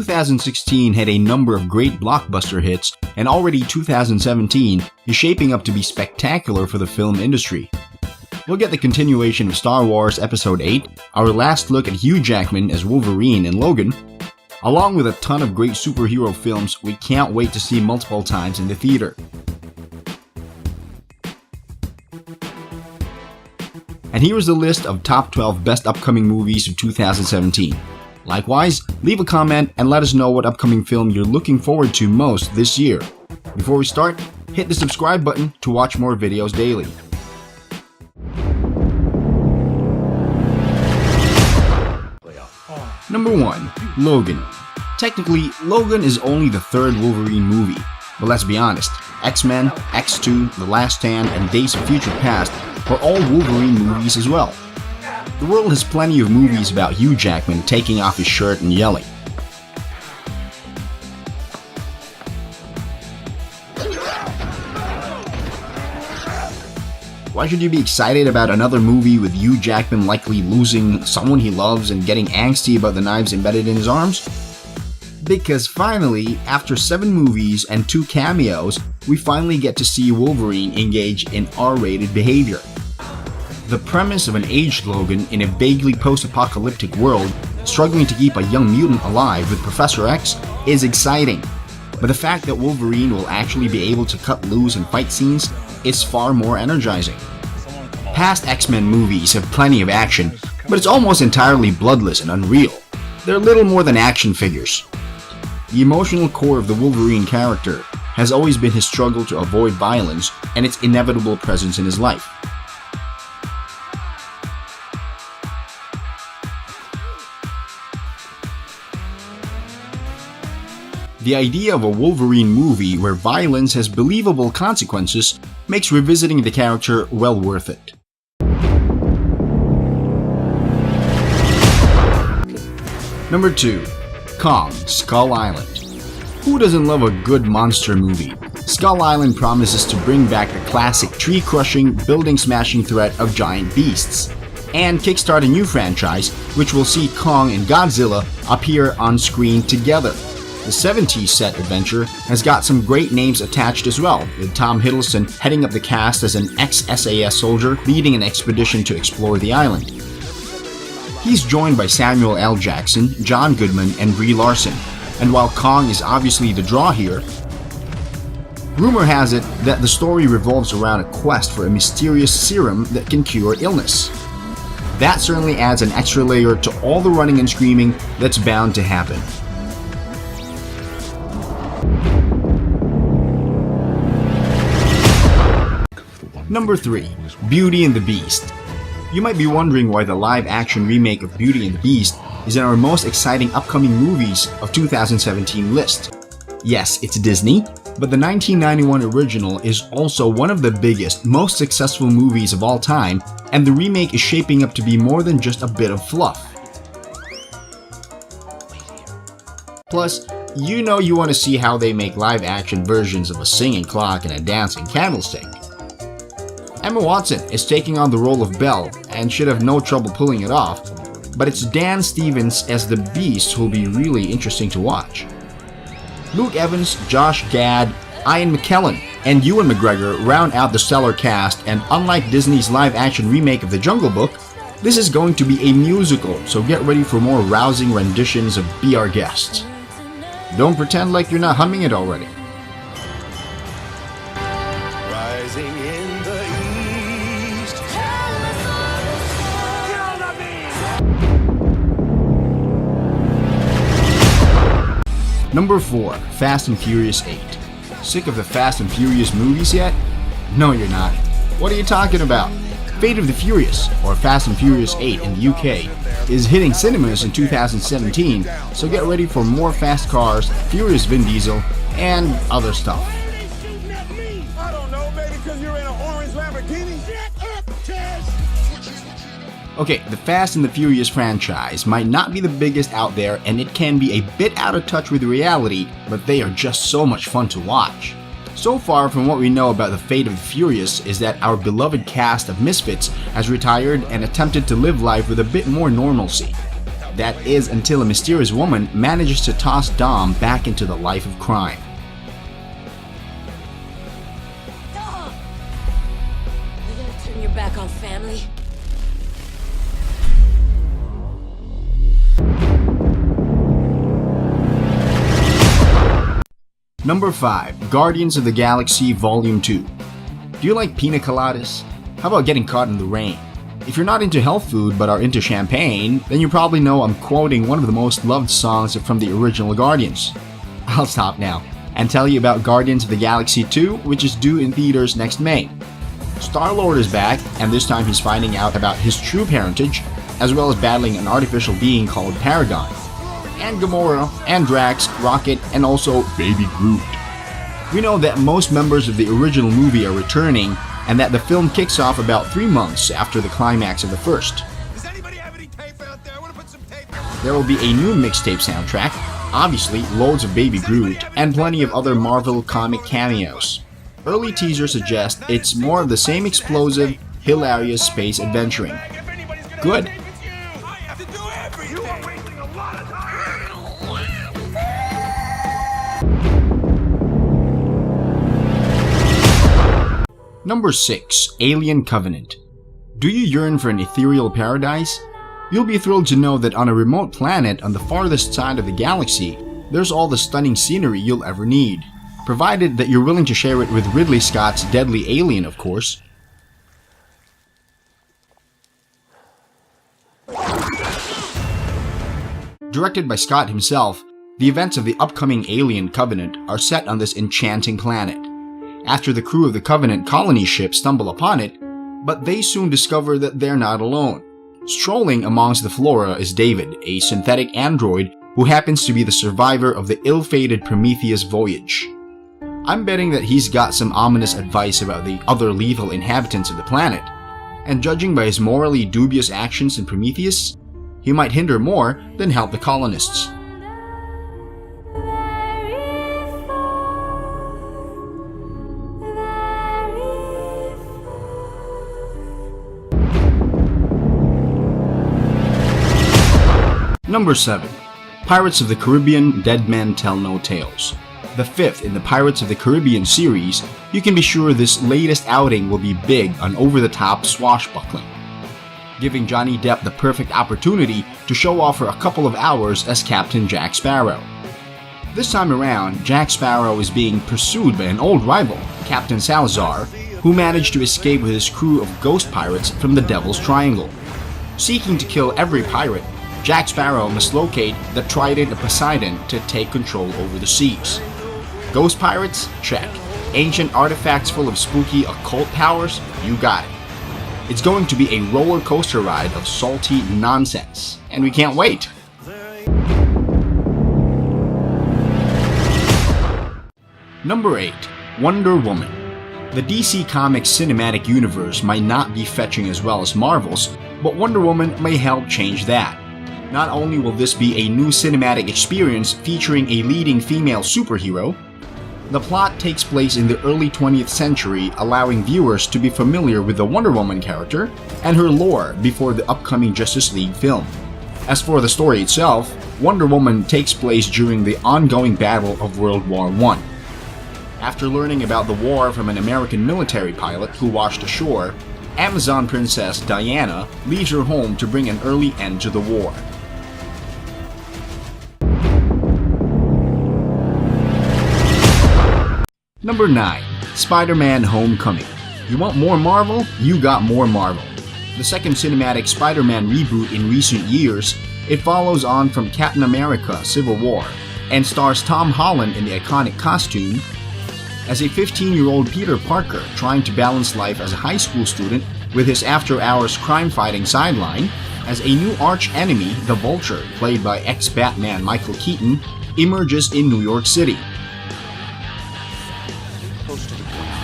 2016 had a number of great blockbuster hits, and already 2017 is shaping up to be spectacular for the film industry. We'll get the continuation of Star Wars Episode 8, our last look at Hugh Jackman as Wolverine in Logan, along with a ton of great superhero films we can't wait to see multiple times in the theater. And here is the list of top 12 best upcoming movies of 2017. Likewise, leave a comment and let us know what upcoming film you're looking forward to most this year. Before we start, hit the subscribe button to watch more videos daily. Number 1. Logan. Technically, Logan is only the third Wolverine movie, but let's be honest, X-Men, X2, The Last Stand, and Days of Future Past are all Wolverine movies as well. The world has plenty of movies about Hugh Jackman taking off his shirt and yelling. Why should you be excited about another movie with Hugh Jackman likely losing someone he loves and getting angsty about the knives embedded in his arms? Because finally, after 7 movies and 2 cameos, we finally get to see Wolverine engage in R-rated behavior. The premise of an aged Logan in a vaguely post-apocalyptic world struggling to keep a young mutant alive with Professor X is exciting, but the fact that Wolverine will actually be able to cut loose in fight scenes is far more energizing. Past X-Men movies have plenty of action, but it's almost entirely bloodless and unreal. They're little more than action figures. The emotional core of the Wolverine character has always been his struggle to avoid violence and its inevitable presence in his life. The idea of a Wolverine movie where violence has believable consequences makes revisiting the character well worth it. Number 2. Kong: Skull Island. Who doesn't love a good monster movie? Skull Island promises to bring back the classic tree-crushing, building-smashing threat of giant beasts, and kickstart a new franchise which will see Kong and Godzilla appear on screen together. The 70s set adventure has got some great names attached as well, with Tom Hiddleston heading up the cast as an ex-SAS soldier leading an expedition to explore the island. He's joined by Samuel L. Jackson, John Goodman, and Brie Larson, and while Kong is obviously the draw here, rumor has it that the story revolves around a quest for a mysterious serum that can cure illness. That certainly adds an extra layer to all the running and screaming that's bound to happen. Number 3. Beauty and the Beast. You might be wondering why the live-action remake of Beauty and the Beast is in our most exciting upcoming movies of 2017 list. Yes, it's Disney, but the 1991 original is also one of the biggest, most successful movies of all time, and the remake is shaping up to be more than just a bit of fluff. Plus, you know you want to see how they make live-action versions of a singing clock and a dancing candlestick. Emma Watson is taking on the role of Belle and should have no trouble pulling it off, but it's Dan Stevens as the Beast who'll be really interesting to watch. Luke Evans, Josh Gad, Ian McKellen, and Ewan McGregor round out the stellar cast, and unlike Disney's live-action remake of The Jungle Book, this is going to be a musical, so get ready for more rousing renditions of Be Our Guest. Don't pretend like you're not humming it already. Rising in the east. Number 4. Fast and Furious 8. Sick of the Fast and Furious movies yet? No, you're not. What are you talking about? Fate of the Furious, or Fast and Furious 8 in the UK, is hitting cinemas in 2017, so get ready for more fast cars, furious Vin Diesel, and other stuff. I don't know, maybe because you're in an orange Lamborghini. Shut up, Tess. Okay, the Fast and the Furious franchise might not be the biggest out there, and it can be a bit out of touch with reality, but they are just so much fun to watch. So far from what we know about the fate of the Furious is that our beloved cast of misfits has retired and attempted to live life with a bit more normalcy. That is until a mysterious woman manages to toss Dom back into the life of crime. Dom! You're gonna turn your back on family? Number 5. Guardians of the Galaxy Volume 2. Do you like pina coladas? How about getting caught in the rain? If you're not into health food but are into champagne, then you probably know I'm quoting one of the most loved songs from the original Guardians. I'll stop now and tell you about Guardians of the Galaxy 2, which is due in theaters next May. Star-Lord is back, and this time he's finding out about his true parentage, as well as battling an artificial being called Paragon. And Gamora, and Drax, Rocket, and also Baby Groot. We know that most members of the original movie are returning, and that the film kicks off about 3 months after the climax of the first. Does anybody have any tape out there? I want to put some tape out. There will be a new mixtape soundtrack, obviously loads of Baby Groot, and plenty of other Marvel comic cameos. Early teasers suggest it's more of the same explosive, hilarious space adventuring. If anybody's gonna Good. tape, it's you. I have to do everything. You are wasting a lot of time. Number 6. Alien Covenant. Do you yearn for an ethereal paradise? You'll be thrilled to know that on a remote planet on the farthest side of the galaxy, there's all the stunning scenery you'll ever need. Provided that you're willing to share it with Ridley Scott's Deadly Alien, of course. Directed by Scott himself, the events of the upcoming Alien Covenant are set on this enchanting planet. After the crew of the Covenant colony ship stumble upon it, but they soon discover that they're not alone. Strolling amongst the flora is David, a synthetic android who happens to be the survivor of the ill-fated Prometheus voyage. I'm betting that he's got some ominous advice about the other lethal inhabitants of the planet, and judging by his morally dubious actions in Prometheus, he might hinder more than help the colonists. Number 7. Pirates of the Caribbean Dead Men Tell No Tales. The 5th in the Pirates of the Caribbean series, you can be sure this latest outing will be big on over-the-top swashbuckling, giving Johnny Depp the perfect opportunity to show off for a couple of hours as Captain Jack Sparrow. This time around, Jack Sparrow is being pursued by an old rival, Captain Salazar, who managed to escape with his crew of ghost pirates from the Devil's Triangle. Seeking to kill every pirate, Jack Sparrow must locate the Trident of Poseidon to take control over the seas. Ghost pirates? Check. Ancient artifacts full of spooky occult powers? You got it. It's going to be a roller coaster ride of salty nonsense, and we can't wait. Number 8. Wonder Woman. The DC Comics cinematic universe might not be fetching as well as Marvel's, but Wonder Woman may help change that. Not only will this be a new cinematic experience featuring a leading female superhero, the plot takes place in the early 20th century, allowing viewers to be familiar with the Wonder Woman character and her lore before the upcoming Justice League film. As for the story itself, Wonder Woman takes place during the ongoing battle of World War I. After learning about the war from an American military pilot who washed ashore, Amazon Princess Diana leaves her home to bring an early end to the war. Number 9. Spider-Man Homecoming. You want more Marvel? You got more Marvel. The second cinematic Spider-Man reboot in recent years, it follows on from Captain America Civil War and stars Tom Holland in the iconic costume as a 15-year-old Peter Parker trying to balance life as a high school student with his after-hours crime-fighting sideline, as a new arch-enemy, the Vulture, played by ex-Batman Michael Keaton, emerges in New York City. Close to the ground.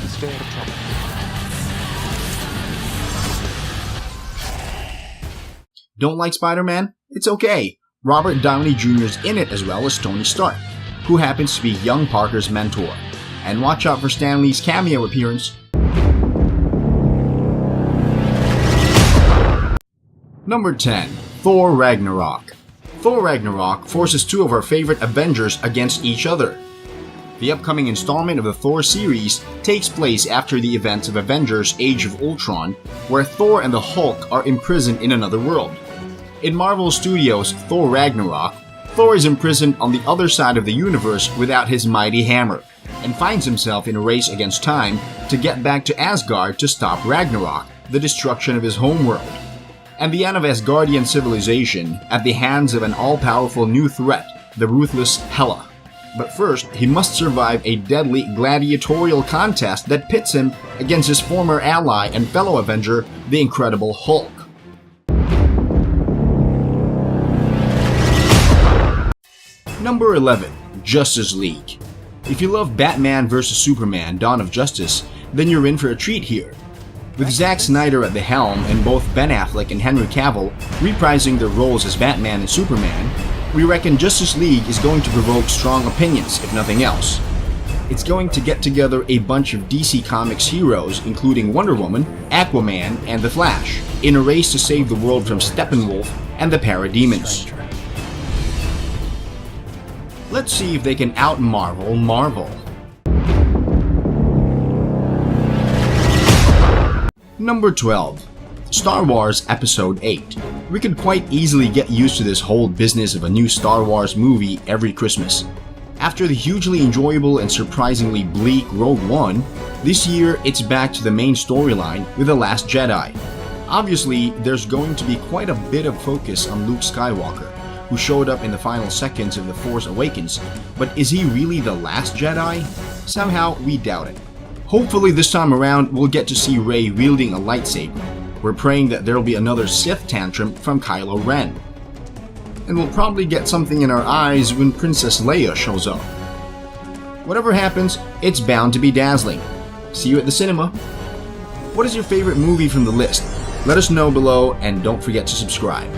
Stay out of trouble. Don't like Spider-Man? It's okay. Robert Downey Jr.'s in it as well as Tony Stark, who happens to be young Parker's mentor. And watch out for Stan Lee's cameo appearance. Number 10. Thor Ragnarok. Thor Ragnarok forces two of our favorite Avengers against each other. The upcoming installment of the Thor series takes place after the events of Avengers Age of Ultron, where Thor and the Hulk are imprisoned in another world. In Marvel Studios' Thor Ragnarok, Thor is imprisoned on the other side of the universe without his mighty hammer, and finds himself in a race against time to get back to Asgard to stop Ragnarok, the destruction of his homeworld, and the end of Asgardian civilization at the hands of an all-powerful new threat, the ruthless Hela. But first, he must survive a deadly gladiatorial contest that pits him against his former ally and fellow Avenger, the Incredible Hulk. Number 11. Justice League. If you love Batman vs Superman: Dawn of Justice, then you're in for a treat here. With Zack Snyder at the helm and both Ben Affleck and Henry Cavill reprising their roles as Batman and Superman, we reckon Justice League is going to provoke strong opinions, if nothing else. It's going to get together a bunch of DC Comics heroes, including Wonder Woman, Aquaman, and The Flash, in a race to save the world from Steppenwolf and the Parademons. Let's see if they can out-Marvel Marvel. Number 12. Star Wars Episode 8. We could quite easily get used to this whole business of a new Star Wars movie every Christmas. After the hugely enjoyable and surprisingly bleak Rogue One, this year it's back to the main storyline with The Last Jedi. Obviously, there's going to be quite a bit of focus on Luke Skywalker, who showed up in the final seconds of The Force Awakens, but is he really the last Jedi? Somehow, we doubt it. Hopefully this time around, we'll get to see Rey wielding a lightsaber. We're praying that there'll be another Sith tantrum from Kylo Ren. And we'll probably get something in our eyes when Princess Leia shows up. Whatever happens, it's bound to be dazzling. See you at the cinema. What is your favorite movie from the list? Let us know below and don't forget to subscribe.